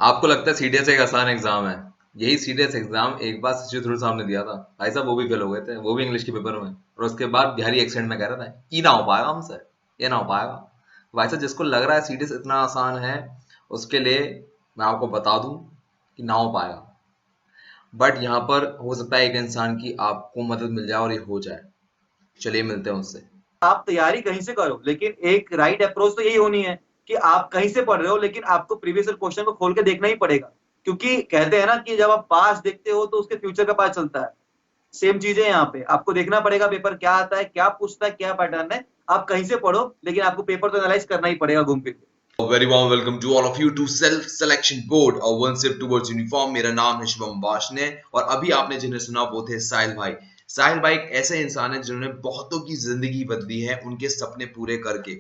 आपको लगता है सीडीएस एक आसान एग्जाम है? यही सीडीएस एग्जाम एक बार शशि थरूर साहब ने दिया था भाई साहब, वो भी फेल हो गए थे, वो भी इंग्लिश के पेपर में। और उसके बाद बिहारी एक्सेंट में कह रहा था ये ना हो पाएगा हमसे, ये ना हो पाएगा। भाई साहब जिसको लग रहा है सीडीएस इतना आसान है, उसके लिए मैं आपको बता दूं कि ना हो पाएगा। बट यहाँ पर हो सकता है एक इंसान की आपको मदद मिल जाए और ये हो जाए। चलिए मिलते हैं उससे। आप तैयारी कहीं से करो, लेकिन एक राइट अप्रोच तो यही होनी है कि आप कहीं से पढ़ रहे हो, लेकिन आपको प्रीवियस ईयर क्वेश्चन को खोल के देखना ही पड़ेगा। क्योंकि कहते हैं ना कि जब आप पास देखते हो तो उसके फ्यूचर का पता चलता है। सेम चीज है यहाँ पे, आपको देखना पड़ेगा पेपर क्या आता है, क्या पूछता है, क्या पैटर्न है। आप कहीं से पढ़ो, लेकिन आपको पेपर तो एनालाइज करना ही पड़ेगा घूम फिर के। A very warm welcome to all of you to Self Selection Board और One Step Towards Uniform। मेरा नाम है शुभम बाशने और अभी आपने जिन्हें सुना वो थे साहिल भाई। साहिल भाई एक ऐसे इंसान है जिन्होंने बहुतों की जिंदगी बदली है उनके सपने पूरे करके।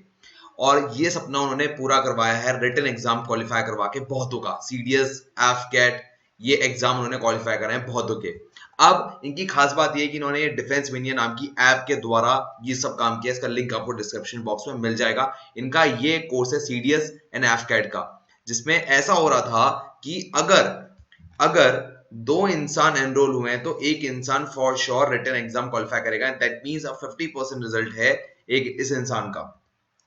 और ये सपना उन्होंने पूरा करवाया है रिटन एग्जाम क्वालिफाई करवा के बहुतों का। सीडीएस, एफ कैट, ये एग्जाम उन्होंने क्वालिफाई कराए हैं बहुतों के। अब इनकी खास बात ये है कि इन्होंने डिफेंस मीनिया नाम की ऐप के द्वारा ये सब काम किया। इसका लिंक आपको डिस्क्रिप्शन बॉक्स में मिल जाएगा। इनका ये कोर्स है सीडीएस एंड एफ कैट का, जिसमें ऐसा हो रहा था कि अगर अगर दो इंसान एनरोल हुए हैं तो एक इंसान for sure written exam qualify करेगा। दैट मीन्स 50% रिजल्ट है एक इस इंसान का,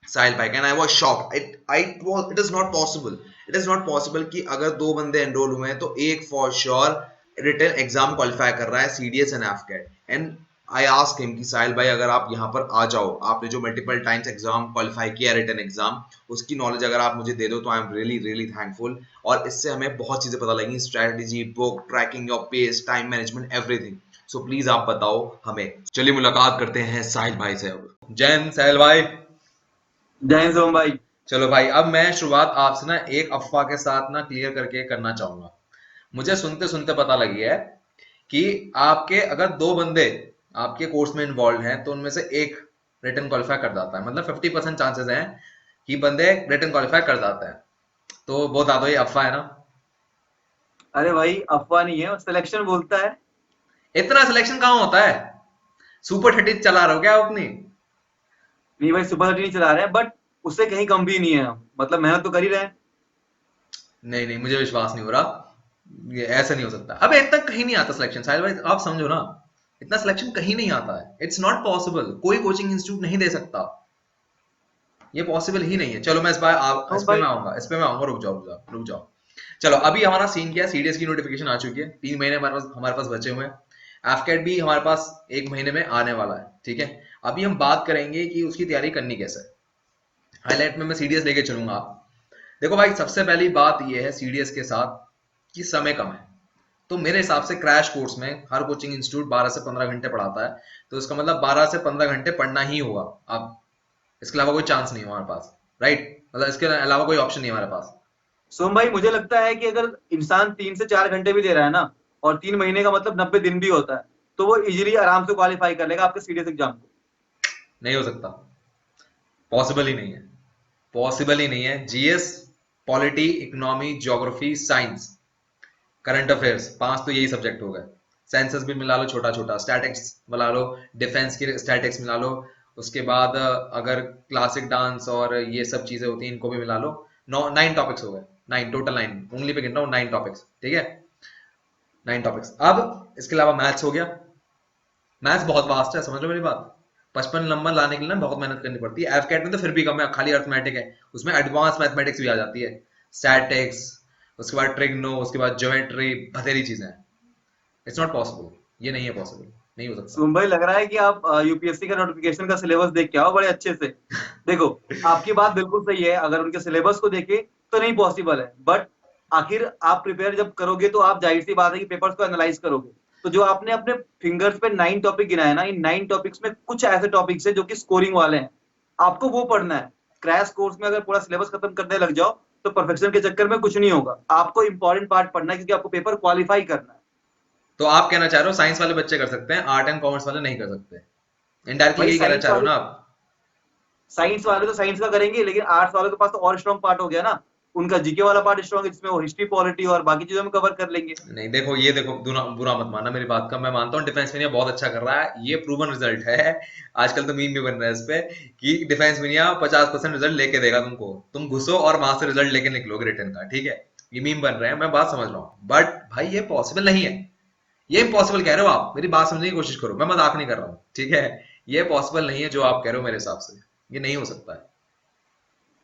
साहिल भाई। And I was shocked. It is not possible. It is not possible कि अगर दो बंदे एनरोल हुए हैं तो एक for sure written exam qualify कर रहा है CDS and AFCAT. And I ask him कि साहिल भाई अगर आप यहाँ पर आ जाओ, आपने जो मल्टीपल टाइम्स एग्जाम क्वालिफाई किया रिटन एग्जाम, उसकी नॉलेज अगर आप मुझे दे दो तो I am really really thankful. और इससे हमें बहुत चीजें पता लगेंगी, strategy, book, tracking your pace, time management, everything. So please आप बताओ हमें। चलिए मुलाकात करते हैं साहिल भाई से अब। जय हिंद साहिल भाई। जय हिंद सोम भाई। चलो भाई, अब मैं शुरुआत आपसे ना एक अफवाह के साथ ना क्लियर करके करना चाहूंगा। मुझे सुनते सुनते पता लगी है कि आपके अगर दो बंदे आपके कोर्स में इन्वॉल्व हैं तो उनमें से एक रिटन क्वालिफाई कर जाता है। मतलब 50% चांसेस हैं कि बंदे रिटन क्वालिफाई कर जाते हैं। तो बहुत ज्यादा ये अफवाह है ना? अरे भाई अफवाह नहीं है, सिलेक्शन बोलता है। इतना सिलेक्शन कहाँ होता है? सुपर 30 चला रहे हो क्या आप अपनी? नहीं भाई, सुपर 30 नहीं चला रहे हैं, बट उससे कहीं कम भी नहीं है हम। मतलब मेहनत तो कर ही रहे हैं। नहीं नहीं, मुझे विश्वास नहीं हो रहा। ये ऐसा नहीं हो सकता। अबे इतना कहीं नहीं आता सिलेक्शन साहिल भाई, आप समझो ना। इतना सिलेक्शन कहीं नहीं आता है। It's not possible. कोई कोचिंग इंस्टीट्यूट नहीं दे सकता। ये पॉसिबल ही नहीं है। चलो मैं इस बार तो इस पे भाई मैं आऊंगा, इस पे मैं आऊंगा। रुक जाओ रुक जाओ रुक जाओ। चलो अभी हमारा सीन क्या है, सीडीएस की नोटिफिकेशन आ चुकी है। 3 महीने हमारे पास बचे हुए हैं। एफकेट भी हमारे पास 1 महीने में आने वाला है, ठीक है। अभी हम बात करेंगे कि उसकी तैयारी करनी कैसे है। हाईलाइट में मैं सीडीएस लेके चलूंगा आप। देखो भाई, सबसे पहली बात यह है सीडीएस के साथ कि समय कम है। तो मेरे हिसाब से क्रैश कोर्स में हर कोचिंग इंस्टीट्यूट 12 से 15 घंटे पढ़ाता है। तो इसका मतलब 12 से 15 घंटे पढ़ना ही होगा। अब इसके अलावा कोई चांस नहीं है हमारे पास, राइट? मतलब इसके अलावा कोई ऑप्शन नहीं है हमारे पास। सोम भाई, मुझे लगता है कि अगर इंसान 3 से 4 घंटे भी दे रहा है ना, और 3 महीने का मतलब 90 दिन भी होता है, तो वो इजीली आराम से क्वालिफाई कर लेगा आपके सीडीएस एग्जाम को। नहीं हो सकता। पॉसिबल ही नहीं है। पॉसिबल ही नहीं है। GS, polity, economy, geography, science, current affairs, 5 तो यही सब्जेक्ट हो गए। सेंसस भी मिला लो छोटा छोटा, स्टैटिक्स मिला लो, डिफेंस की स्टैटिक्स मिला लो। उसके बाद अगर क्लासिक डांस और ये सब चीजें होती हैं इनको भी मिला लो। 9 टॉपिक्स हो गए। 9 टोटल, 9 उंगली पे गिन रहा हूँ, 9 टॉपिक्स, ठीक है। 9 टॉपिक्स। अब इसके अलावा मैथ्स हो गया। मैथ्स बहुत वास्ट है, समझ लो मेरी बात। 55 नंबर लाने के लिए ना बहुत मेहनत करनी पड़ती है। एफ कैट में तो फिर भी कम है, खाली अर्थमेटिक है। उसमें एडवांस मैथमेटिक्स भी आ जाती है, स्टैटिक्स, उसके बाद ट्रिग्नो, उसके बाद ज्योमेट्री, बथेरी चीजें हैं। It's not possible. ये नहीं है पॉसिबल, नहीं हो सकता। सोम भाई, लग रहा है कि आप यूपीएससी का नोटिफिकेशन का सिलेबस देख के आओ बड़े अच्छे से। देखो, आपकी बात बिल्कुल सही है। अगर उनके सिलेबस को देखे तो नहीं पॉसिबल है, बट आखिर आप प्रिपेयर जब करोगे तो आप जाहिर सी बात है कि पेपर्स को एनालाइज करोगे। तो जो आपने अपने फिंगर्स पे 9 टॉपिक गिनाए ना, इन 9 टॉपिक्स में कुछ ऐसे टॉपिक्स है जो कि स्कोरिंग वाले हैं। आपको वो पढ़ना है। क्रैश कोर्स में अगर पूरा सिलेबस खत्म करने लग जाओ तो परफेक्शन के चक्कर में कुछ नहीं होगा। आपको इंपॉर्टेंट पार्ट पढ़ना है, क्योंकि आपको पेपर क्वालिफाई करना है। तो आप कहना चाह रहे हो साइंस वाले बच्चे कर सकते हैं, आर्ट एंड कॉमर्स वाले नहीं कर सकते? इनडायरेक्टली भाई यही कहना साइंस चाह रहे हो वाले ना आप? साइंस वाले तो साइंस का करेंगे, लेकिन आर्ट्स वालों के पास तो और स्ट्रॉन्ग पार्ट हो गया ना। उनका जीके वाला पार्ट स्ट्रॉन्ग है, जिसमें वो हिस्ट्री, पॉलिटी और बाकी चीजों में कवर कर लेंगे। नहीं देखो, ये देखो, बुरा मत मानना मेरी बात का। मैं मानता हूँ डिफेंस मीनिया बहुत अच्छा कर रहा है, ये प्रूवन रिजल्ट है। आजकल तो मीम भी बन रहा है इस पे कि डिफेंस मीनिया 50% रिजल्ट लेके देगा तुमको। तुम घुसो और वहां से रिजल्ट लेके निकलोगे रिटर्न का, ठीक है। ये मीम बन रहे हैं, मैं बात समझ रहा हूँ, बट भाई ये पॉसिबल नहीं है। ये इम्पॉसिबल कह रहे हो आप, मेरी बात समझने की कोशिश करो, मैं मजाक नहीं कर रहा हूँ, ठीक है। ये पॉसिबल नहीं है जो आप कह रहे हो, मेरे हिसाब से ये नहीं हो सकता है।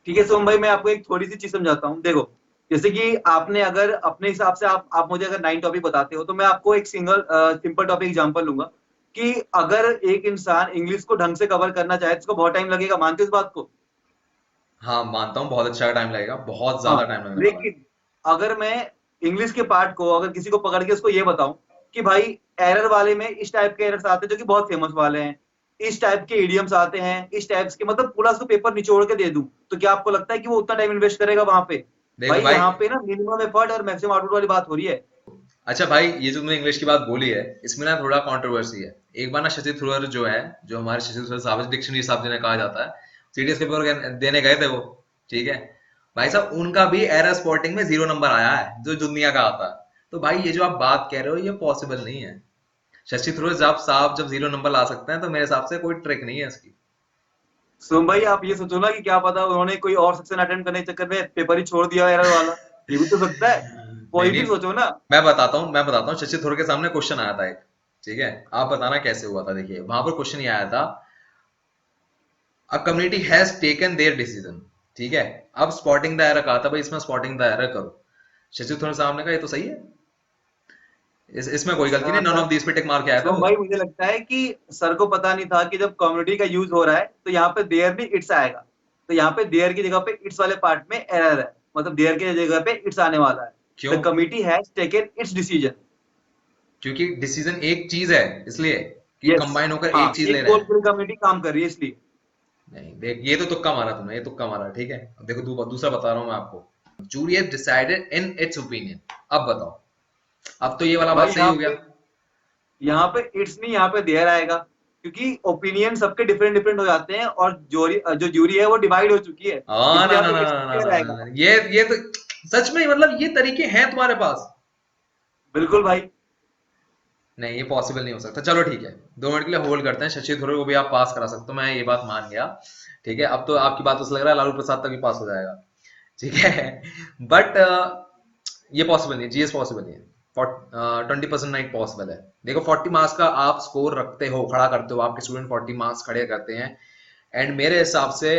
ठीक है सोम भाई, मैं आपको एक थोड़ी सी चीज समझाता हूँ। देखो, जैसे कि आपने अगर अपने हिसाब से आप मुझे अगर 9 टॉपिक बताते हो, तो मैं आपको एक सिंपल टॉपिक एग्जांपल लूंगा कि अगर एक इंसान इंग्लिश को ढंग से कवर करना चाहे तो उसको बहुत टाइम लगेगा, मानते हो इस बात को? हाँ मानता हूँ, बहुत अच्छा टाइम लगेगा, बहुत हाँ, ज्यादा टाइम लगने वाला है। लेकिन अगर मैं इंग्लिश के पार्ट को अगर किसी को पकड़ के उसको ये बताऊं कि भाई एरर वाले में इस टाइप के एरर्स आते हैं जो कि बहुत फेमस वाले हैं, इस टाइप के इडियम्स आते हैं, इस टाइप के, मतलब पूरा उसको पेपर निचोड़ के दे दूं, तो क्या आपको लगता है कि वो उतना टाइम इन्वेस्ट करेगा वहां पे? देखो भाई भाई, यहाँ पे ना मिनिमम एफर्ट और मैक्सिमम आउटपुट वाली बात हो रही है। अच्छा भाई, ये जो तुमने इंग्लिश की बात बोली है, इसमें ना थोड़ा कंट्रोवर्सी है। एक बार ना शशि थरूर जो है, जो हमारे शशि थरूर साहब डिक्शनरी साहब जिन्हें कहा जाता है, सीडीएस के पेपर देने गए थे वो, ठीक है। भाई साहब उनका भी एरर स्पॉटिंग में 0 नंबर आया है, जो दुनिया का आता है। तो भाई ये जो आप बात कह रहे हो, ये पॉसिबल नहीं है। शशि थरूर साहब जब 0 नंबर ला सकते हैं, तो मेरे हिसाब से कोई ट्रिक नहीं है इसकी। सोम भाई, आप ये सोचो ना कि क्या पता उन्होंने कोई और सेक्शन अटेंड करने के चक्कर में पेपर ही छोड़ दिया एरर वाला, ये भी तो सकता है। नहीं पॉजिटिव नहीं, सोचो ना। मैं बताता हूँ शशि थरूर के सामने क्वेश्चन आया था एक, ठीक है। आप बताना कैसे हुआ था। देखिए वहां पर क्वेश्चन ये आया था, a community has taken there decision, ठीक है। अब स्पॉटिंग द एरर कहा था, भाई इसमें स्पॉटिंग द एरर करो। शशि थरूर साहब ने कहा ये तो सही है, इसमें कोई गलती नहीं, नन ऑफ दिस पे टिक मार के आया था शुभम वो। भाई, मुझे लगता है कि सर को पता नहीं था कि जब कम्युनिटी का यूज हो रहा है तो यहाँ पे देयर नहीं इट्स आएगा। तो यहाँ पे देयर की जगह पे इट्स वाले पार्ट में एरर है, मतलब देयर की जगह पे इट्स आने वाला है। क्यों? The committee has taken it's decision. क्योंकि डिसीजन एक चीज है, इसलिए कि यस। कंबाइन होकर हाँ, एक चीज ले एक रहे गोल हैं। पूरी कम्युनिटी काम कर रही है इसलिए। नहीं देख, ये तो तुक्का मारा तुमने, ये तुक्का मारा, ठीक है। अब देखो दूसरा बता रहा हूं मैं आपको, jury has decided in its opinion. अब बताओ, अब तो ये वाला भाई बात सही यहाँ हो गया। पे यहाँ पे इट्स नहीं, यहाँ पे देयर आएगा, क्योंकि ओपिनियन सबके डिफरेंट डिफरेंट हो जाते हैं और जो ज्यूरी है वो डिवाइड हो चुकी है, हाँ, इसलिए ना यहाँ ना पे ना इट्स ना ना देयर ना आएगा। ना, ये तो सच में, मतलब ये तरीके हैं तुम्हारे पास। बिल्कुल भाई। नहीं, ये पॉसिबल नहीं हो सकता। चलो ठीक है, 2 मिनट के लिए होल्ड करते हैं। शशि थरूर को भी आप पास करा सकते हो, मैं ये बात मान गया, ठीक है। अब तो आपकी बात से लग रहा है लालू प्रसाद तक भी पास हो जाएगा, ठीक है। बट ये पॉसिबल नहीं है, जीएस पॉसिबल नहीं है। 20% नहीं पॉसिबल है। देखो 40 मार्क्स का आप स्कोर रखते हो, खड़ा करते हो, आपके स्टूडेंट 40 मार्क्स खड़े करते हैं, एंड मेरे हिसाब से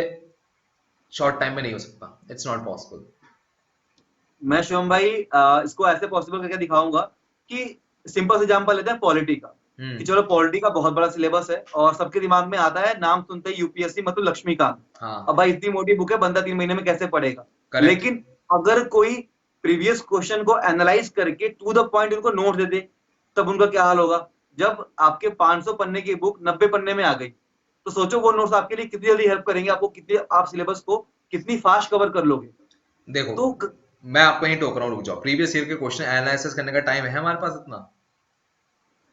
शॉर्ट टाइम में नहीं हो सकता, इट्स नॉट पॉसिबल। मैं शिवम भाई इसको ऐसे पॉसिबल करके दिखाऊंगा कि सिंपल एग्जांपल लेते हैं पॉलिटी का। कि हम्म। चलो, पॉलिटी का बहुत बड़ा सिलेबस है और सबके दिमाग में आता है, नाम सुनते ही यूपीएससी मतलब लक्ष्मीकांत। अब हाँ, भाई इतनी मोटी बुक है, बंदा 3 महीने में कैसे पढ़ेगा? करेक्ट। लेकिन अगर कोई प्रीवियस क्वेश्चन को एनालाइज करके टू द पॉइंट उनको नोट दे दे, तब उनका क्या हाल होगा? जब आपके 500 पन्ने की बुक 90 पन्ने में आ गई, तो सोचो वो नोट्स आपके लिए कितनी जल्दी हेल्प करेंगे, आपको कितनी, आप सिलेबस को कितनी फास्ट कवर कर लोगे। देखो तो मैं आपको यहीं टोक रहा हूँ, रुक जाओ। प्रीवियस ईयर के क्वेश्चन एनालिसिस करने का टाइम है हमारे पास इतना?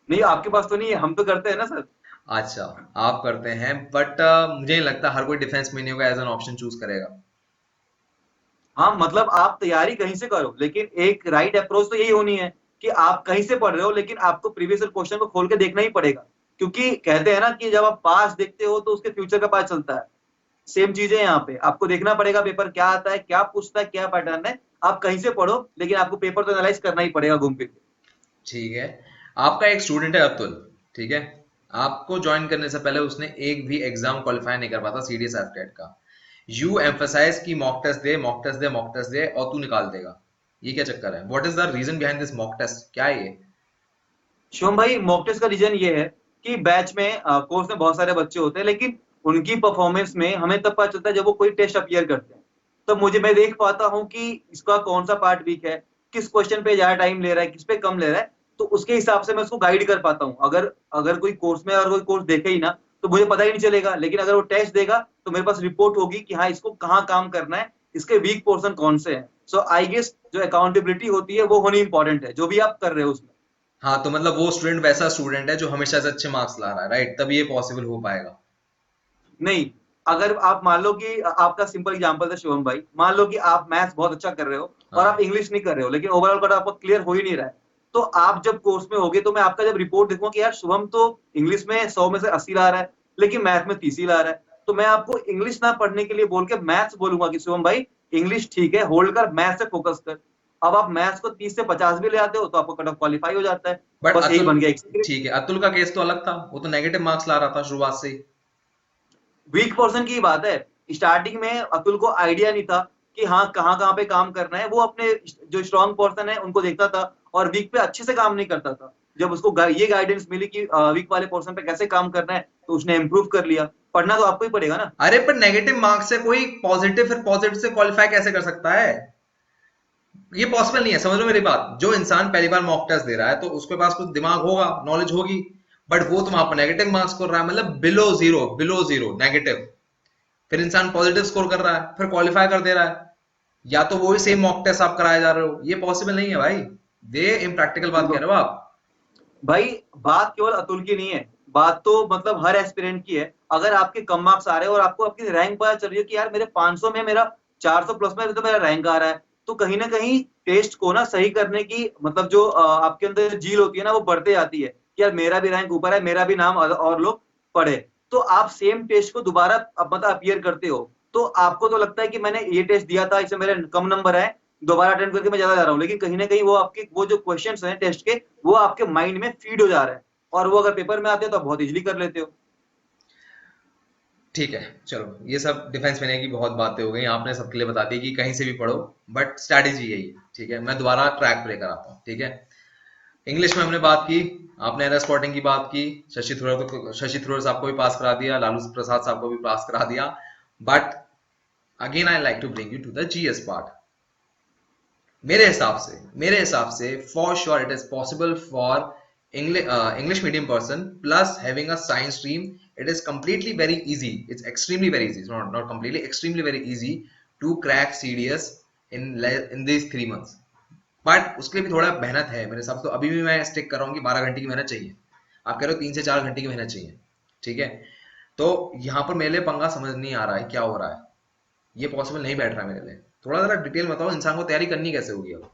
नहीं, आपके पास तो नहीं है, हम तो करते हैं ना सर। अच्छा, आप करते हैं, बट मुझे नहीं लगता हर कोई डिफेंस मेन्यू का एज एन ऑप्शन चूज करेगा। हाँ, मतलब आप तैयारी कहीं से करो, लेकिन एक राइट अप्रोच तो यही होनी है कि आप कहीं से पढ़ रहे हो, लेकिन आपको प्रीवियस क्वेश्चन को खोल के देखना ही पड़ेगा। क्योंकि कहते हैं ना कि जब आप पास्ट देखते हो तो उसके फ्यूचर का पता चलता है। सेम चीज है यहाँ पे, आपको देखना पड़ेगा पेपर क्या आता है, क्या पूछता है, क्या पैटर्न है। आप कहीं से पढ़ो, लेकिन आपको पेपर तो एनालाइज करना ही पड़ेगा घूम फिर के। ठीक है, आपका एक स्टूडेंट है अतुल, ठीक है। आपको ज्वाइन करने से पहले उसने एक भी एग्जाम क्वालिफाई नहीं कर पाता सीडीएस एफटेट का। यू एम्फसाइज की मॉक टेस्ट दे, मॉक टेस्ट दे, मॉक टेस्ट दे, और तू निकाल देगा। ये क्या चक्कर है? What is the reason behind this mock test? क्या है ये? शिवम भाई, मॉक टेस्ट का रीजन ये है कि बैच में कोर्स में बहुत सारे बच्चे होते हैं, लेकिन उनकी परफॉर्मेंस में हमें तब पता चलता है जब वो कोई टेस्ट अपीयर करते हैं। तो मैं देख पाता हूँ कि इसका कौन सा पार्ट वीक है, किस क्वेश्चन पे ज्यादा टाइम ले रहा है, किस पे कम ले रहा है। तो उसके हिसाब से मैं उसको गाइड कर पाता हूँ। अगर अगर कोई कोर्स में, अगर कोई कोर्स देखे ही ना, तो मुझे पता ही नहीं चलेगा। लेकिन अगर वो टेस्ट देगा तो मेरे पास रिपोर्ट होगी कि हाँ, इसको कहाँ काम करना है, इसके वीक पोर्शन कौन से हैं। सो आई गेस जो अकाउंटेबिलिटी होती है वो होनी इंपॉर्टेंट है, जो भी आप कर रहे हो उसमें। हाँ, तो मतलब वो स्टूडेंट वैसा स्टूडेंट है जो हमेशा से अच्छे मार्क्स ला रहा है, राइट? तभी ये पॉसिबल हो पाएगा। नहीं, अगर आप मान लो कि आपका सिंपल एग्जांपल था शिवम भाई, मान लो कि आप मैथ्स बहुत अच्छा कर रहे हो और आप हाँ, इंग्लिश नहीं कर रहे हो, लेकिन ओवरऑल कट आपको क्लियर हो ही नहीं रहा है। तो आप जब कोर्स में होगे तो मैं आपका जब रिपोर्ट देखूंगा कि यार शुभम तो इंग्लिश में 100 में से 80 ला रहा है, लेकिन मैथ में 30 ही ला रहा है, तो मैं आपको इंग्लिश ना पढ़ने के लिए बोल के मैथ्स बोलूंगा कि शुभम भाई इंग्लिश ठीक है, होल्ड कर, मैथ से फोकस कर। अब आप मैथ्स को 30 से 50 भी ले आते हो तो आपको कट ऑफ क्वालिफाई हो जाता है। बट बस यही अतुल, बन गया एक ठीक है, अतुल का केस तो अलग था, वो तो नेगेटिव मार्क्स ला रहा था शुरुआत से ही। वीक पर्सन की बात है। स्टार्टिंग में अतुल को आइडिया नहीं था कि हाँ कहाँ कहाँ पे काम करना है। वो अपने जो स्ट्रॉन्ग पर्सन है उनको देखता था और वीक पे अच्छे से काम नहीं करता था। जब उसको ये गाइडेंस मिली कि वीक वाले पर्सन पे कैसे काम करना है तो उसने इम्प्रूव कर लिया। पढ़ना तो आपको ही पड़ेगा ना। अरे पर नेगेटिव मार्क्स से कोई पॉजिटिव फिर पॉजिटिव से क्वालिफाई कैसे कर सकता है? ये पॉसिबल नहीं है, समझ लो मेरी बात। जो इंसान पहली बार मॉक टेस्ट दे रहा है तो उसके पास कुछ दिमाग होगा, नॉलेज होगी, बट वो तुम आप नेगेटिव मार्क्स कर रहा है, मतलब बिलो जीरो नेगेटिव। फिर इंसान पॉजिटिव स्कोर कर रहा है, फिर क्वालिफाई कर दे रहा है। या तो वही सेम मॉक टेस्ट आप कराए जा रहे हो, ये पॉसिबल नहीं है भाई। ये इम्प्रैक्टिकल बात कह रहे हो आप। भाई बात केवल अतुल की नहीं है, बात तो मतलब हर एस्पिरेंट की है। अगर आपके कम मार्क्स आ रहे हैं और आपको आपकी रैंक पता चल रही है कि यार मेरे 500 में मेरा 400 प्लस में तो मेरा रैंक आ रहा है, तो कहीं ना कहीं टेस्ट को ना सही करने की मतलब जो आपके अंदर जील होती है ना वो बढ़ते जाती है कि यार मेरा भी रैंक ऊपर है, मेरा भी नाम और लोग पढ़े। तो आप सेम टेस्ट को दोबारा मतलब अपियर करते हो तो आपको तो लगता है कि मैंने ये टेस्ट दिया था, इसमें मेरे कम नंबर है, दोबारा अटेम्प्ट करके मैं ज्यादा जा रहा हूँ। लेकिन कहीं ना कहीं वो आपके वो जो क्वेश्चंस हैं टेस्ट के वो आपके माइंड में फीड हो जा रहा है और वो अगर पेपर में आते हैं तो आप बहुत इजीली कर लेते हो। ठीक है, चलो ये सब डिफेंस में की बहुत बातें हो गई, आपने सबके लिए बता दी कि कहीं से भी पढ़ो, बट स्ट्रैटेजी यही है। ठीक है, मैं दोबारा ट्रैक पे लेकर आता हूँ। ठीक है, इंग्लिश में हमने बात की, आपने एरर स्पॉटिंग की बात की, शशि थरूर साहब को भी पास करा दिया, लालू प्रसाद साहब को भी पास करा दिया। But again I like to bring you to the GS part. मेरे हिसाब से for sure it is possible for English medium person plus having a science stream. It is completely very easy, it's extremely very easy, it's not completely, extremely very easy to crack CDS in these 3 months. But उसके लिए भी थोड़ा मेहनत है मेरे हिसाब से। तो अभी भी मैं स्टिक कर रहा हूँ कि 12 घंटे की मेहनत चाहिए। आप कह रहे हो 3 से 4 घंटे की मेहनत चाहिए। ठीक है, तो यहाँ पर मेरे लिए पंगा समझ नहीं आ रहा है क्या हो रहा है, ये पॉसिबल नहीं बैठ रहा है मेरे लिए। थोड़ा जरा डिटेल बताओ, इंसान को तैयारी करनी कैसे होगी अब?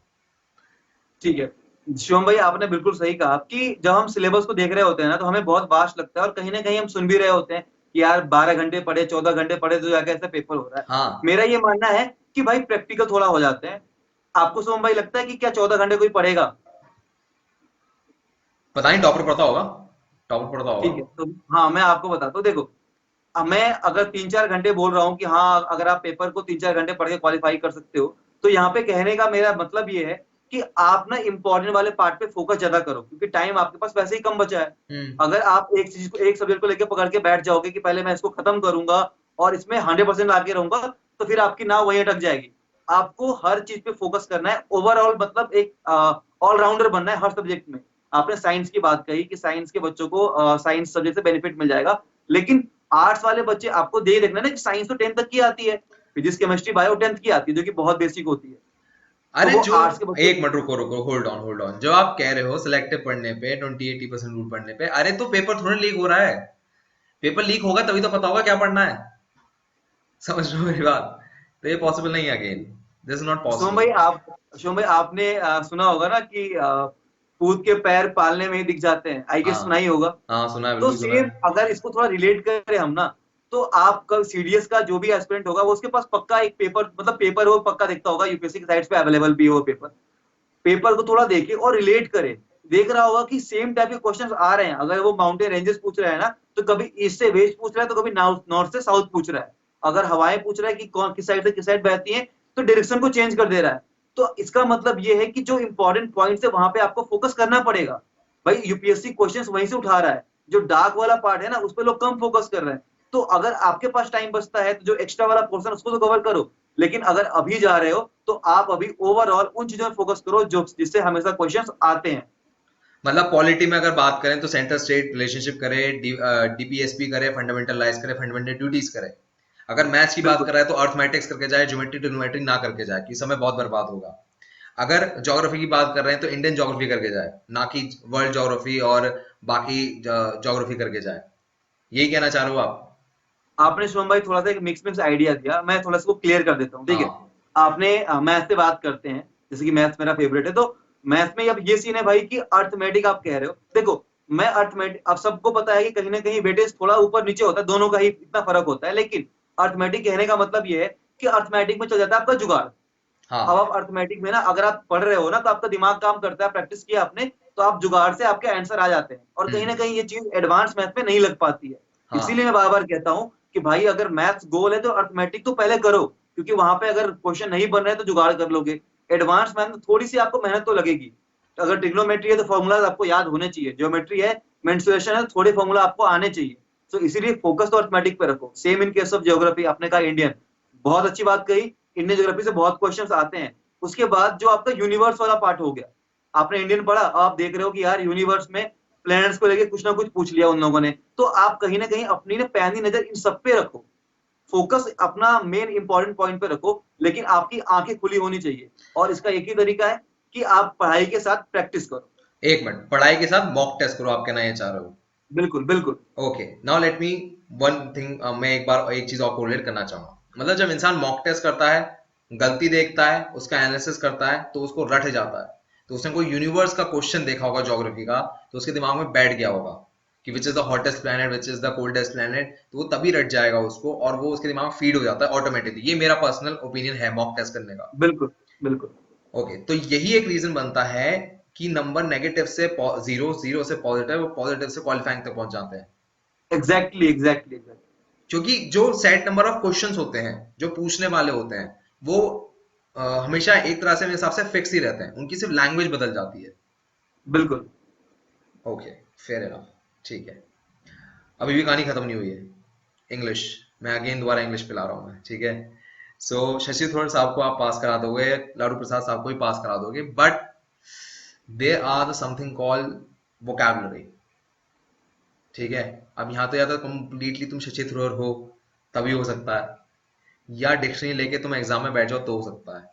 ठीक है शिवम भाई, आपने बिल्कुल सही कहा कि जब हम सिलेबस को देख रहे होते हैं ना तो हमें बहुत वास्ट लगता है और कहीं ना कहीं हम सुन भी रहे होते हैं कि यार 12 घंटे पढ़े 14 घंटे पढ़े तो जाके ऐसा पेपर हो रहा है। हाँ, मेरा ये मानना है कि भाई प्रैक्टिकल थोड़ा हो जाते हैं। आपको शिवम भाई लगता है कि क्या 14 घंटे कोई पढ़ेगा? पता नहीं, टॉपर पढ़ता होगा, टॉपर पढ़ता होगा। ठीक है तो हाँ मैं आपको बताता हूँ। देखो अब मैं अगर 3-4 घंटे बोल रहा हूँ कि हाँ अगर आप पेपर को 3-4 घंटे पढ़ के क्वालिफाई कर सकते हो, तो यहाँ पे कहने का मेरा मतलब ये है कि आप ना इंपॉर्टेंट वाले पार्ट पे फोकस ज्यादा करो क्योंकि टाइम आपके पास वैसे ही कम बचा है। हम्म। अगर आप एक चीज को एक सब्जेक्ट को लेकर पकड़ के बैठ जाओगे कि पहले मैं इसको खत्म करूंगा और इसमें 100% आगे रहूंगा तो फिर आपकी नाव वहीं अटक जाएगी। आपको हर चीज पे फोकस करना है, ओवरऑल मतलब एक ऑलराउंडर बनना है हर सब्जेक्ट में। आपने साइंस की बात कही कि साइंस के बच्चों को साइंस सब्जेक्ट से बेनिफिट मिल जाएगा, लेकिन आर्ट्स वाले बच्चे आपको दे देखना ना कि साइंस तो 10th तक की आती है, फिजिक्स केमिस्ट्री बायो 10th की आती है जो कि बहुत बेसिक होती है। तो अरे वो जो, आर्ट्स के बच्चे एक मिनट रुको रुको, होल्ड ऑन, जो आप कह रहे हो सिलेक्टिव पढ़ने पे 20-80% रूल पढ़ने पे, अरे तो पेपर थोड़ा लीक हो रहा है। पेपर लीक होगा तभी तो पता होगा क्या पढ़ना है। समझ लो मेरी बात। तो ये पॉसिबल नहीं है, again this is not possible. Shivam भाई आपने सुना होगा ना कि पूत के पैर पालने में ही दिख जाते हैं, आई गेस सुना हाँ, ही होगा। हाँ सुना है, तो बिल्कुल सुना सेम है। अगर इसको थोड़ा रिलेट करें हम ना तो आपका सीडीएस का जो भी एस्पिरेंट होगा वो उसके पास पक्का एक पेपर मतलब पेपर वो पक्का देखता होगा, यूपीएससी की साइट्स पे अवेलेबल भी हो पेपर। पेपर को थोड़ा देखे और रिलेट करे, देख रहा होगा कि सेम टाइप के क्वेश्चंस आ रहे हैं। अगर वो माउंटेन रेंजेस पूछ रहा है ना तो कभी ईस्ट से वेस्ट पूछ रहा है तो कभी नॉर्थ से साउथ पूछ रहा है। अगर हवाएं पूछ रहा है कि कौन किस साइड से किस साइड बहती है तो डायरेक्शन को चेंज कर दे रहा है। तो इसका मतलब ये है कि जो इंपॉर्टेंट पॉइंट्स है वहां पे आपको फोकस करना पड़ेगा। भाई यूपीएससी क्वेश्चंस वहीं से उठा रहा है, जो डार्क वाला पार्ट है ना उस पर लोग कम फोकस कर रहे हैं। तो अगर आपके पास टाइम बचता है तो जो एक्स्ट्रा वाला पोर्शन उसको तो कवर करो, लेकिन अगर अभी जा रहे हो तो आप अभी ओवरऑल उन चीजों में फोकस करो जो जिससे हमेशा क्वेश्चंस आते हैं। मतलब पॉलिटी में अगर बात करें तो सेंटर स्टेट रिलेशनशिप करे, डीपीएसपी करे, फंडामेंटल लाइज करे, फंडामेंटल ड्यूटीज करे। अगर मैथ्स की बात बिल्कुल कर रहा है तो अर्थमेटिक्स करके जाए, ज्योमेट्री ट्रिग्नोमेट्री ना करके जाए कि समय बहुत बर्बाद होगा। अगर ज्योग्राफी की बात कर रहे हैं तो इंडियन ज्योग्राफी करके जाए, ना कि वर्ल्ड ज्योग्राफी और बाकी ज्योग्राफी करके जाए। यही कहना चाह रहे हो आप? आपने शुभम भाई थोड़ा सा एक मिक्स मिक्स आइडिया दिया, मैं थोड़ा सा को क्लियर कर देता हूँ। ठीक है, हाँ। आपने मैथ से बात करते हैं, जैसे कि मैथ्स मेरा फेवरेट है, तो मैथ में अब ये सीन है भाई कि अर्थमेटिक आप कह रहे हो। देखो मैं अर्थमेटिक, अब सबको पता है कि कहीं ना कहीं वेटेज थोड़ा ऊपर नीचे होता है, दोनों का ही इतना फर्क होता है, लेकिन अर्थमेटिक कहने का मतलब ये है कि अर्थमेटिक में चल जाता है आपका जुगाड़। हाँ। अब आप अर्थमेटिक में ना अगर आप पढ़ रहे हो ना तो आपका दिमाग काम करता है, प्रैक्टिस किया आपने तो आप जुगाड़ से आपके आंसर आ जाते हैं, और कहीं ना कहीं ये चीज एडवांस मैथ में नहीं लग पाती है। इसीलिए हाँ। मैं बार बार कहता हूँ कि भाई अगर मैथ्स गोल है तो अर्थमेटिक तो पहले करो, क्योंकि वहां पे अगर क्वेश्चन नहीं बन रहे तो जुगाड़ कर लोगे। एडवांस मैथ में थोड़ी सी आपको मेहनत तो लगेगी। अगर ट्रिग्नोमेट्री है तो फॉर्मूला आपको याद होने चाहिए, ज्योमेट्री है, मेंसुरेशन है, थोड़े फॉर्मूला आपको आने चाहिए। तो इसीलिए फोकस तो अर्थमेटिक पे रखो। Same in case of geography, आपने कहा इंडियन, बहुत अच्छी बात कही। इंडियन ज्योग्राफी से बहुत क्वेश्चंस आते हैं। उसके बाद जो आपका यूनिवर्स वाला पार्ट हो गया, आपने इंडियन पढ़ा, अब आप देख रहे हो कि यार यूनिवर्स में प्लैनेट्स को लेके कुछ ना कुछ पूछ लिया उन लोगों ने, तो आप कहीं ना कहीं अपनी ना पैनी नजर इन सब पे रखो। फोकस अपना मेन इंपॉर्टेंट पॉइंट पे रखो, लेकिन आपकी आंखें खुली होनी चाहिए। और इसका एक ही तरीका है कि आप पढ़ाई के साथ प्रैक्टिस करो। एक मिनट, पढ़ाई के साथ मॉक टेस्ट करो, आप कहना ये चाह रहे हो? बिल्कुल बिल्कुल। Okay, now let me one thing, मैं एक बार एक चीज और कोरिलेट करना चाहूंगा। मतलब जब इंसान मॉक टेस्ट करता है, गलती देखता है, उसका एनालिसिस करता है, तो उसको रट जाता है। तो उसने कोई यूनिवर्स का क्वेश्चन देखा होगा ज्योग्राफी का, तो उसके दिमाग में बैठ गया होगा कि which is the hottest planet, which is the coldest planet, तो वो तभी रट जाएगा उसको, और वो उसके दिमाग में फीड हो जाता है ऑटोमेटिकली। ये मेरा पर्सनल ओपिनियन है मॉक टेस्ट करने का। बिल्कुल बिल्कुल। ओके, तो यही एक रीजन बनता है कि नंबर नेगेटिव से जीरो, जीरो से पॉजिटिव, और पॉजिटिव से क्वालिफाइंग तक पहुंच जाते हैं। Exactly exactly exactly. क्योंकि जो सेट नंबर ऑफ क्वेश्चंस होते हैं जो पूछने वाले होते हैं, वो हमेशा एक तरह से मेरे हिसाब से फिक्स ही रहते हैं, उनकी सिर्फ लैंग्वेज बदल जाती है। बिल्कुल। ओके, फेयर इनफ, ठीक है। अभी भी कहानी खत्म नहीं हुई है। इंग्लिश, मैं अगेन दोबारा इंग्लिश पे ला रहा हूँ मैं, ठीक है। सो शशि थरूर साहब को आप पास करा दोगे, लालू प्रसाद साहब को भी पास करा दोगे, but they are something called vocabulary, ठीक है। अब यहाँ तो या तो कंप्लीटली तुम शशि थरूर हो तभी हो सकता है, या डिक्शनरी लेके तुम एग्जाम में बैठ जाओ तो हो सकता है।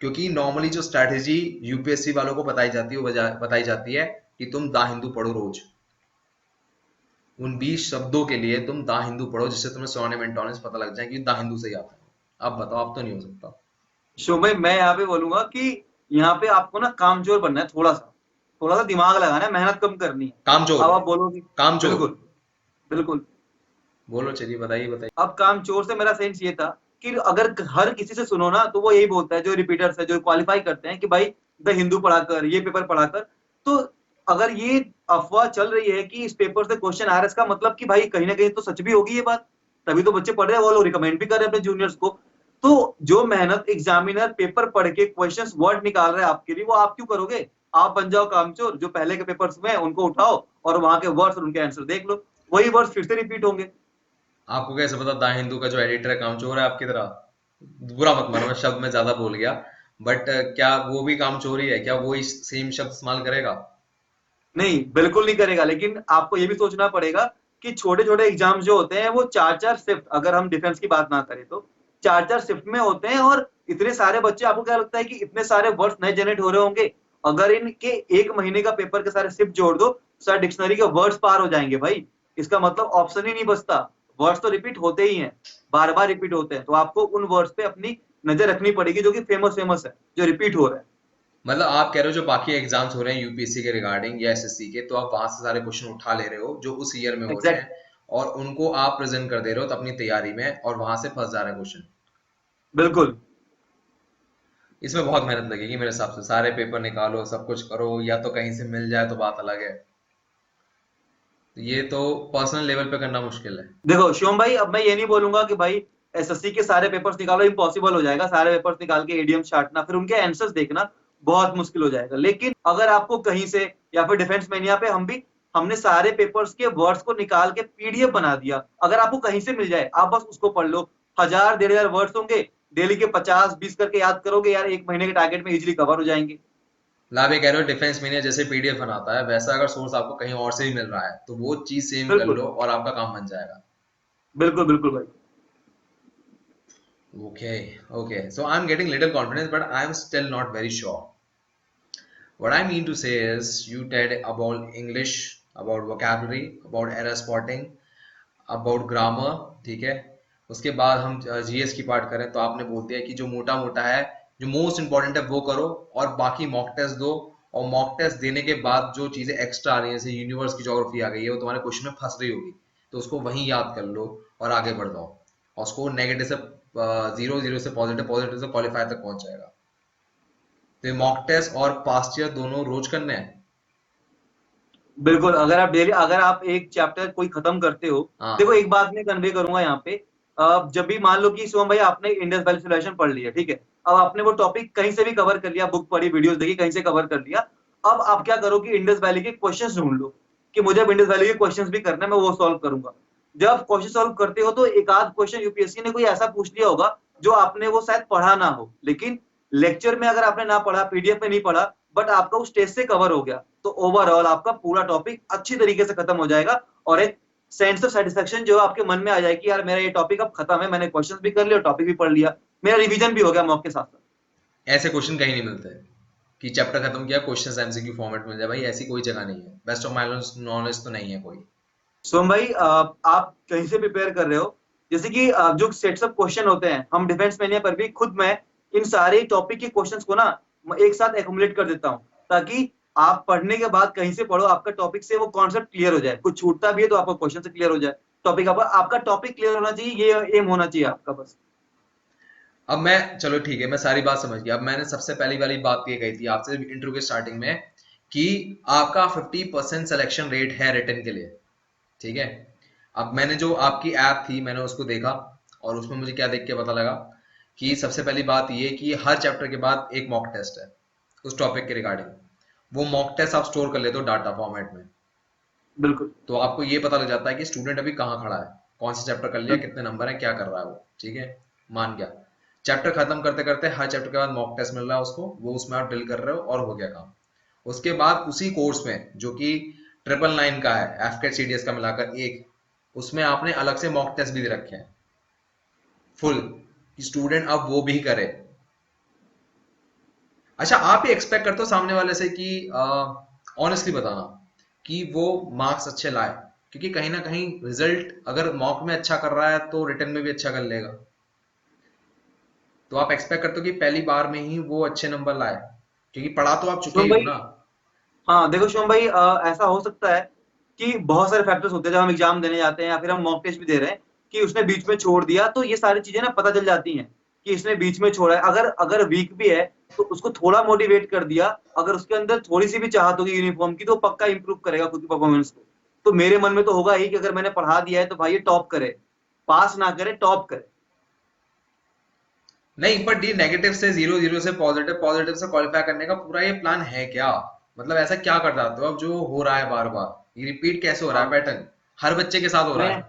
क्योंकि नॉर्मली जो स्ट्रैटेजी यूपीएससी वालों को बताई जाती है, वो बताई जाती है कि तुम दा हिंदू पढ़ो रोज। उन 20 शब्दों के लिए तुम दा हिंदू पढ़ो, जिससे तुम्हें सोनिम एंटोनिम्स पता लग जाए कि दा हिंदू से ही आता है। अब बताओ, अब तो नहीं हो सकता। शोभे, मैं यहाँ पे बोलूंगा कि यहाँ पे आपको ना कामचोर बनना है, थोड़ा सा दिमाग लगाना है, मेहनत कम करनी है। कामचोर, अब आप बोलोगे, कामचोर, बिल्कुल बिल्कुल। बोलो, चलिए बताइए बताइए। अब कामचोर से मेरा सेंस ये था कि अगर हर किसी से सुनो ना तो वो यही बोलता है, जो रिपीटर्स है, जो क्वालिफाई करते हैं कि भाई द हिंदू पढ़ाकर, ये पेपर पढ़ाकर। तो अगर ये अफवाह चल रही है कि इस पेपर से क्वेश्चन आ रहा है, इसका मतलब कि भाई कहीं ना कहीं तो सच भी होगी ये बात। तभी तो बच्चे पढ़ रहे हैं, वो लोग रिकमेंड भी कर रहे हैं अपने जूनियर्स को। तो जो मेहनत एग्जामिनर पेपर पढ़ के क्वेश्चंस वर्ड निकाल रहा है आपके लिए, वो आप क्यों करोगे? आप बन जाओ कामचोर, जो पहले के पेपर्स में उनको उठाओ और वहां के वर्ड्स और उनके आंसर देख लो, वही वर्ड्स फिर से रिपीट होंगे। आपको कैसे पता दा हिंदू का जो एडिटर है कामचोर है आपकी तरह? बुरा मत मानो, मैं शब्द में ज्यादा बोल गया, बट क्या वो भी कामचोर ही है? क्या वो ही सेम शब्द इस्तेमाल करेगा? नहीं, बिल्कुल नहीं करेगा, लेकिन आपको ये भी सोचना पड़ेगा कि छोटे छोटे एग्जाम जो होते हैं वो चार चार शिफ्ट, अगर हम डिफेंस की बात ना करें तो चार चार शिफ्ट में होते हैं, और इतने सारे बच्चे, आपको क्या लगता है कि इतने सारे वर्ड्स नए जनरेट हो रहे होंगे? अगर इनके एक महीने का पेपर के सारे शिफ्ट जोड़ दो, सारे डिक्शनरी के वर्ड्स पार हो जाएंगे भाई। इसका मतलब ऑप्शन ही नहीं बचता। वर्ड्स तो रिपीट होते ही हैं, बार बार रिपीट होते हैं, तो आपको उन वर्ड्स पे अपनी नजर रखनी पड़ेगी जो कि फेमस फेमस है, जो रिपीट हो रहे हैं। मतलब आप कह रहे हो जो बाकी एग्जाम्स हो रहे हैं यूपीएससी के रिगार्डिंग या एसएससी के, तो आप वहां से सारे क्वेश्चन उठा ले रहे हो जो उस ईयर में हो रहे हैं, एग्जैक्ट, और उनको आप प्रेजेंट कर दे रहे हो तो अपनी तैयारी में, और वहां से फंस जा रहे हैं क्वेश्चन। बिल्कुल। इसमें बहुत मेहनत लगेगी मेरे हिसाब से, सारे पेपर निकालो, सब कुछ करो, या तो कहीं से मिल जाए तो बात अलग है। तो ये तो पर्सनल लेवल पे करना मुश्किल है। देखो शिवम भाई, अब मैं ये नहीं बोलूंगा कि भाई एसएससी के सारे पेपर्स निकालो, इम्पॉसिबल हो जाएगा। सारे पेपर्स निकाल के एडीएम छाटना, फिर उनके आंसर्स देखना बहुत मुश्किल हो जाएगा। लेकिन अगर आपको कहीं से, या फिर डिफेंस मैनिया पे हमने सारे पेपर्स के वर्ड्स को निकाल के पीडीएफ बना दिया, अगर आपको कहीं से मिल जाए आप बस उसको पढ़ लो। 1000 1500 वर्ड्स होंगे, डेली के 50 20 करके याद करोगे यार, एक महीने के टारगेट में इजिली कवर हो जाएंगे। लाभ ये कह रहे हो डिफेंस में जैसे पीडीएफ बनाता है, वैसा अगर सोर्स आपको कहीं और से भी मिल रहा है तो वो चीज सेम कर बिल्कुल लो और आपका काम बन जाएगा। बिल्कुल बिल्कुल भाई। Okay, so I'm getting little confidence, but I'm still not very sure. What I mean to say is, you did about English, about vocabulary, about error spotting, about grammar, ठीक है। उसके बाद हम जीएस की पार्ट करें तो आपने बोल दिया कि जो मोटा मोटा है, जो मोस्ट इंपॉर्टेंट है वो करो, और बाकी मॉक टेस्ट दो। और मॉक टेस्ट देने के बाद जो चीजें एक्स्ट्रा आ रही है, जैसे यूनिवर्स की ज्योग्राफी आ गई है, वो तुम्हारे क्वेश्चन में फंस रही होगी, तो उसको वहीं याद कर लो और आगे बढ़ जाओ, और उसको नेगेटिव से जीरो जीरो से पॉजिटिव, पॉजिटिव से क्वालिफाई तक पहुंच जाएगा। तो मॉक टेस्ट और पास्ट ईयर दोनों रोज करने हैं। बिल्कुल, अगर आप एक चैप्टर कोई खत्म करते हो, देखो हाँ एक बात मैं कन्वे करूंगा यहाँ पे, जब भी मान लो कि शिवम भाई आपने इंडस वैली सिविलाइजेशन पढ़ लिया, ठीक है, अब आपने वो टॉपिक कहीं से भी कवर कर लिया, बुक पढ़ी, वीडियोस देखी, कहीं से कवर कर लिया। अब आप क्या करो कि इंडस वैली के क्वेश्चंस ढूंढ लो कि मुझे अब इंडस वैली के क्वेश्चंस भी करना है, मैं वो सॉल्व करूंगा। जब क्वेश्चन सॉल्व करते हो तो एक आध क्वेश्चन यूपीएससी ने कोई ऐसा पूछ लिया होगा जो आपने वो शायद पढ़ा ना हो, लेकिन लेक्चर में अगर आपने ना पढ़ा, पीडीएफ में नहीं पढ़ा, बट आपका उस टेस्ट से कवर हो गया, तो ओवरऑल आपका पूरा टॉपिक अच्छी तरीके से खत्म हो जाएगा, और एक सेंस ऑफ सेटिस्फेक्शन जो है आपके मन में आ जाए कि यार मेरा ये टॉपिक अब खत्म है, मैंने क्वेश्चंस भी कर लिया, टॉपिक भी पढ़ लिया, मेरा रिवीजन भी हो गया मॉक के साथ साथ। ऐसे क्वेश्चन कहीं नहीं मिलते कि चैप्टर खत्म किया क्वेश्चन एमसीक्यू फॉर्मेट मिल जाए, भाई ऐसी कोई जगह नहीं है, बेस्ट ऑफ माय नॉलेज तो नहीं है कोई। सोम भाई, आप कहीं से प्रिपेयर कर रहे हो, जैसे कि जो सेट्स ऑफ क्वेश्चन होते हैं, हम डिफेंस में नहीं है, पर भी खुद मैं इन सारे टॉपिक के क्वेश्चंस को ना एक साथ एक्युमुलेट कर देता हूँ, ताकि आप पढ़ने के बाद कहीं से पढ़ो, आपका टॉपिक से वो कॉन्सेप्ट क्लियर हो जाए, कुछ छूटता भी है तो आपको क्वेश्चन से क्लियर हो जाए, टॉपिक आपका टॉपिक क्लियर होना चाहिए, ये एम होना चाहिए आपका बस। अब मैं, चलो ठीक है, मैं सारी बात समझ गया। अब मैंने सबसे पहली वाली बात ये कही थी आपसे इंटरव्यू के स्टार्टिंग में कि आपका 50% सिलेक्शन रेट है रिटन के लिए, ठीक है। अब मैंने जो आपकी ऐप थी मैंने उसको देखा, और उसमें मुझे क्या देख के पता लगा कि सबसे पहली बात ये कि हर चैप्टर के बाद एक मॉक टेस्ट है उस टॉपिक के रिगार्डिंग। वो मॉक टेस्ट आप स्टोर कर लेते हो डाटा फॉर्मेट में, बिल्कुल तो आपको ये पता लग जाता है कि स्टूडेंट अभी कहाँ खड़ा है, कौन सा चैप्टर कर लिया, कितने नंबर है, क्या कर रहा है वो, ठीक है। मान गया, चैप्टर खत्म करते करते हर चैप्टर के बाद मॉक टेस्ट मिल रहा है उसको, वो उसमें आप ड्रिल कर रहे हो और हो गया काम। उसके बाद उसी कोर्स में जो कि 999 का है, एफकेट सीडीएस का मिलाकर एक, उसमें आपने अलग से मॉक टेस्ट भी दे रखे हैं फुल, कि स्टूडेंट अब वो भी करे। अच्छा, आप ही एक्सपेक्ट करते हो सामने वाले से कि ऑनेस्टली बताना कि वो मार्क्स अच्छे लाए, क्योंकि कहीं ना कहीं रिजल्ट अगर मॉक में अच्छा कर रहा है तो रिटर्न में भी अच्छा कर लेगा। तो आप एक्सपेक्ट करते हो कि पहली बार में ही वो अच्छे नंबर लाए, क्योंकि पढ़ा तो आप चुके शिवम ही हो भाई। ना। हाँ देखो शिवम भाई, ऐसा हो सकता है कि बहुत सारे फैक्टर्स होते हैं जब हम एग्जाम देने जाते हैं या फिर हम मॉक टेस्ट भी दे रहे हैं, कि उसने बीच में छोड़ दिया, तो ये सारी चीजें ना पता चल जाती हैं कि इसने बीच में छोड़ा है। अगर अगर वीक भी है तो उसको थोड़ा मोटिवेट कर दिया, अगर उसके अंदर थोड़ी सी भी चाहत होगी यूनिफॉर्म की, तो पक्का इंप्रूव करेगा खुद की परफॉर्मेंस को। तो मेरे मन में तो होगा ही कि अगर मैंने पढ़ा दिया है तो भाई ये टॉप करे, पास ना करे, टॉप करे। नहीं, बट ये नेगेटिव से जीरो, जीरो से पॉजिटिव, पॉजिटिव से क्वालिफाई करने का पूरा ये प्लान है क्या? मतलब ऐसा क्या कर जाते हो अब जो हो रहा है बार बार, ये रिपीट कैसे हो रहा है हाँ पैटर्न, हर बच्चे के साथ हो रहा मैं है?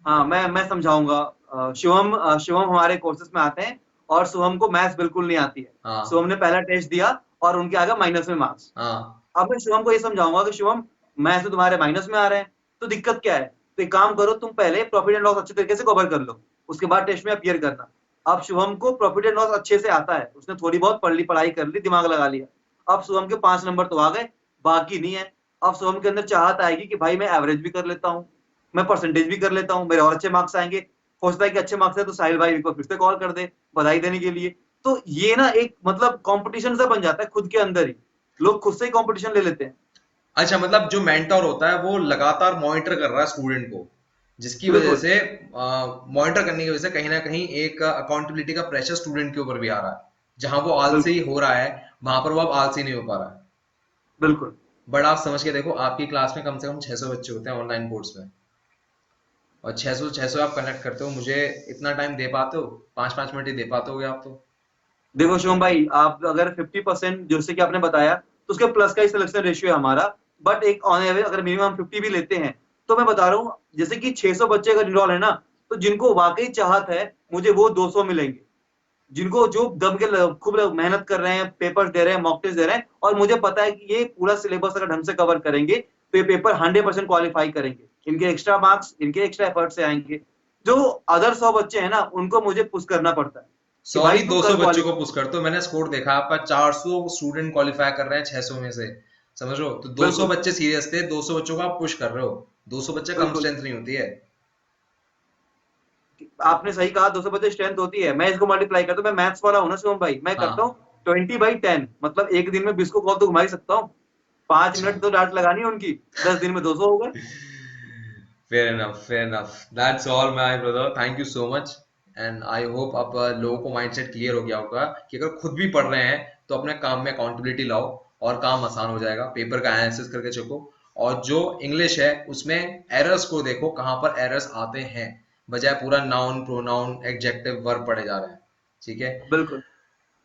हाँ मैं समझाऊंगा। शिवम हमारे कोर्सेज में आते हैं, और शिवम को मैथ्स बिल्कुल नहीं आती है। शिवम हाँ ने पहला टेस्ट दिया और उनके आ गया माइनस में मार्क्स। हाँ अब मैं शिवम को ये समझाऊंगा कि शिवम, मैथ्स में तुम्हारे माइनस में आ रहे हैं, तो दिक्कत क्या है, तो एक काम करो, तुम पहले प्रॉफिट एंड लॉस अच्छे तरीके से कवर कर लो, उसके बाद टेस्ट में अपीयर करना। अब शिवम को प्रॉफिट एंड लॉस अच्छे से आता है, उसने थोड़ी बहुत पढ़ ली, पढ़ाई कर ली, दिमाग लगा लिया। अब शिवम के 5 नंबर तो आ गए, बाकी नहीं है। अब शिवम के अंदर चाहत आएगी कि भाई मैं एवरेज भी कर लेता हूँ, मैं परसेंटेज भी कर लेता हूँ, मेरे और अच्छे मार्क्स आएंगे। सोचता है कि अच्छे मार्क्स है तो साहिल भाई को फिर से कॉल कर दे बधाई देने के लिए। तो ये ना एक मतलब कंपटीशन सा बन जाता है खुद के अंदर ही, लोग खुद से ही कंपटीशन ले लेते हैं। अच्छा, मतलब जो मेंटर होता है वो लगातार मॉनिटर कर रहा है स्टूडेंट को, जिसकी वजह बिल्कुल से मॉनिटर करने की वजह से कहीं ना कहीं एक अकाउंटेबिलिटी का प्रेशर स्टूडेंट के ऊपर भी आ रहा है। जहां वो आलसी बिल्कुल हो रहा है वहां पर वो अब आलसी नहीं हो पा रहा है। बिल्कुल। बट आप समझ के देखो, आपकी क्लास में कम से कम 600 बच्चे होते हैं ऑनलाइन कोर्स में, और 600 आप कनेक्ट करते हो, मुझे इतना टाइम दे पाते हो? 5-5 मिनट ही दे पाते होगे आप तो। देखो शिवम भाई, आप अगर 50% जैसे कि आपने बताया, तो उसके प्लस का ही सिलेक्शन रेशियो है हमारा। बट एक ऑन एवरेज अगर मिनिमम 50 भी लेते हैं, तो मैं बता रहा हूँ जैसे कि 600 बच्चे अगर इनरोल है ना, तो जिनको वाकई चाहत है मुझे वो 200 मिलेंगे, जिनको जो दम के खूब मेहनत कर रहे हैं, पेपर्स दे रहे हैं, मॉक टेस्ट दे रहे हैं, और मुझे पता है कि ये पूरा सिलेबस अगर ढंग से कवर करेंगे तो ये पेपर 100% क्वालिफाई करेंगे, इनके एक्स्ट्रा मार्क्स, इनके एक्स्ट्रा एफर्ट से आएंगे। जो अदर 100 बच्चे हैं ना, उनको मुझे पुश करना पड़ता है कि भाई सॉरी, तू 200 कर बच्चों को क्वालिफाई। पुश करते हो, मैंने स्कोर देखा आपका 400 स्टूडेंट क्वालिफाई कर रहे हैं 600 में से, समझ रहे हो? तो 200 बिल्कुल बच्चे सीरियस थे, 200 बच्चों को आप पुश कर रहे हो। 200 बच्चे कम बिल्कुल, स्ट्रेंथ नहीं होती है। आपने सही कहा, 200 बच्चे स्ट्रेंथ होती है। मैं इसको मल्टीप्लाई करता हूँ, मैं मैथ्स वाला हूँ ना शिवम भाई, मैं करता हूँ हाँ 20/10, मतलब एक दिन में 20 को कॉल तो घुमा ही सकता हूँ। 5 मिनट तो डांट लगानी है उनकी, 10 दिन में 200 हो गए। Fair enough, fair enough, that's all my brother, thank you so much. And I hope अब लोगों को माइंडसेट क्लियर हो गया होगा कि अगर खुद भी पढ़ रहे हैं तो अपने काम में अकाउंटेबिलिटी लाओ और काम आसान हो जाएगा। पेपर का एनालिसिस करके चुको, और जो इंग्लिश है उसमें एरर्स को देखो कहाँ पर एरर्स आते हैं, बजाय पूरा नाउन प्रोनाउन एडजेक्टिव वर्ब पढ़े जा रहे हैं। ठीक है, बिल्कुल।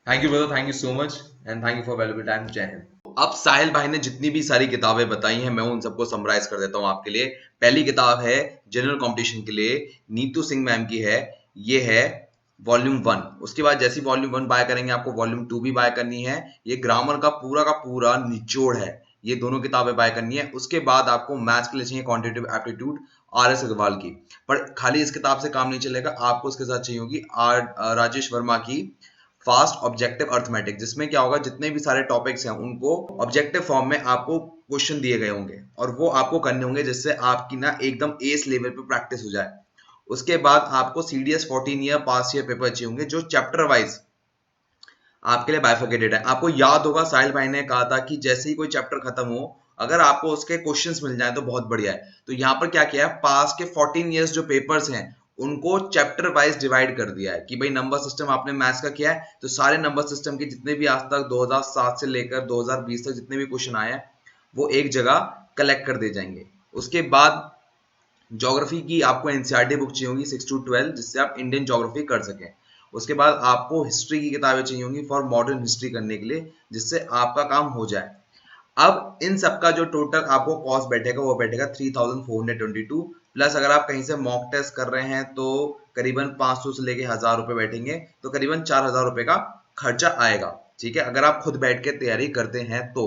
Thank you brother, thank you so much and thank you for valuable time. जय हिंद। अब साहिल भाई ने जितनी भी सारी किताबें बताई हैं मैं उन सबको समराइज कर देता हूं आपके लिए। पहली किताब है जनरल कंपटीशन के लिए, नीतू सिंह मैम की है, ये है वॉल्यूम 1। उसके बाद जैसी वॉल्यूम 1 बाय करेंगे आपको वॉल्यूम 2 भी बाय करनी है। ये ग्रामर का पूरा निचोड़ है, ये दोनों किताबें बाय करनी है। उसके बाद आपको मैथ्स के लिए चाहिए क्वांटिटेटिव एप्टीट्यूड RS अग्रवाल की, पर खाली इस किताब से काम नहीं चलेगा, आपको उसके साथ चाहिए होगी राजेश वर्मा की फास्ट ऑब्जेक्टिव अर्थमेटिक, जिसमें क्या होगा जितने भी सारे टॉपिक्स हैं उनको ऑब्जेक्टिव फॉर्म में आपको क्वेश्चन दिए गए होंगे और वो आपको करने होंगे जिससे आपकी ना एकदम एस लेवल पे प्रैक्टिस हो जाए। उसके बाद आपको CDS 14 ईयर पास ईयर पेपर चाहिए होंगे जो चैप्टर वाइज आपके लिए बाइफरकेटेड है। आपको याद होगा साहिल भाई ने कहा था कि जैसे ही कोई चैप्टर खत्म हो अगर आपको उसके क्वेश्चंस मिल जाए तो बहुत बढ़िया है। तो यहाँ पर क्या किया है, पास के 14 इयर्स जो पेपर्स हैं उनको चैप्टर वाइज डिवाइड कर दिया है कि भाई नंबर सिस्टम आपने मैथ्स का किया है तो सारे नंबर सिस्टम के जितने भी आज तक 2007 से लेकर 2020 तक जितने भी क्वेश्चन आए हैं वो एक जगह कलेक्ट कर दिए जाएंगे। उसके बाद ज्योग्राफी की आपको एनसीईआरटी बुक चाहिए होगी 6 to 12 जिससे आप इंडियन ज्योग्राफी कर सकें। उसके बाद आपको हिस्ट्री की किताबें चाहिए होंगी फॉर मॉडर्न हिस्ट्री करने के लिए जिससे आपका काम हो जाए। अब इन सब का जो टोटल आपको कॉस्ट बैठेगा वो बैठेगा 3422 प्लस अगर आप कहीं से मॉक टेस्ट कर रहे हैं तो करीबन 500 से लेके 1000 रुपए बैठेंगे, तो करीबन 4000 रुपए का खर्चा आएगा। ठीक है, अगर आप खुद बैठ के तैयारी करते हैं तो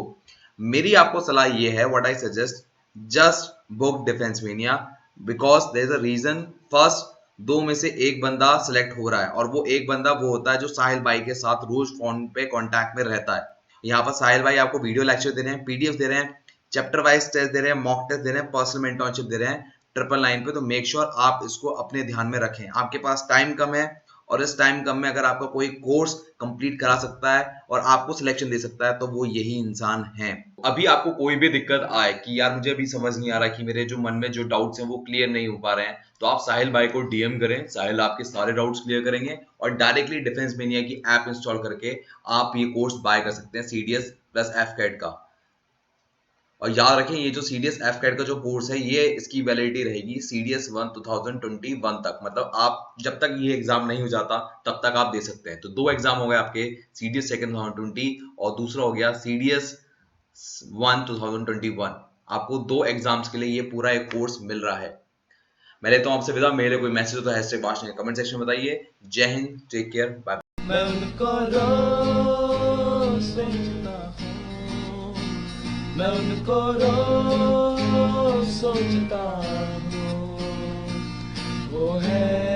मेरी आपको सलाह ये है, what I suggest, just book Defence Mania because there is a reason. First, दो में से एक बंदा सिलेक्ट हो रहा है और वो एक बंदा वो होता है जो साहिल भाई के साथ रोज फोन पे कांटेक्ट में रहता है। यहाँ पर साहिल भाई आपको वीडियो लेक्चर दे रहे हैं, PDF दे रहे हैं, चैप्टर वाइज टेस्ट दे रहे हैं, मॉक टेस्ट दे रहे हैं, पर्सनल मेंटरशिप दे रहे हैं 999 पे। तो मेक श्योर आप इसको अपने ध्यान में रखें। आपके पास टाइम कम है और इस टाइम कम में अगर आपका कोई कोर्स कंप्लीट करा सकता है और आपको सिलेक्शन दे सकता है तो वो यही इंसान है। अभी आपको कोई भी दिक्कत आए कि यार मुझे अभी समझ नहीं आ रहा कि मेरे जो मन में जो डाउट्स हैं वो क्लियर नहीं हो पा रहे हैं, तो आप साहिल भाई को DM करें, साहिल आपके सारे डाउट्स क्लियर करेंगे और डायरेक्टली डिफेंस मेनिया की ऐप इंस्टॉल करके आप ये कोर्स बाय कर सकते हैं CDS प्लस FCAT का। और याद रखें ये जो CDS FCAT का जो कोर्स है ये इसकी वैलिडिटी रहेगी CDS 1 2021 तक, मतलब आप जब तक ये एग्जाम नहीं हो जाता तब तक आप दे सकते हैं। तो दो एग्जाम हो गए आपके, CDS 2 2020 और दूसरा हो गया CDS 1 2021। आपको दो एग्जाम्स के लिए ये पूरा एक कोर्स मिल रहा है। मैं लेता हूं आपसे विदा। मेरे कोई मैसेज हो तो हैशटैग भाषण कमेंट सेक्शन में बताइए। जय हिंद, टेक केयर, बाय। मैं उनको रोज सोचता हूँ, मैं उनको रोज सोचता हूँ, वो है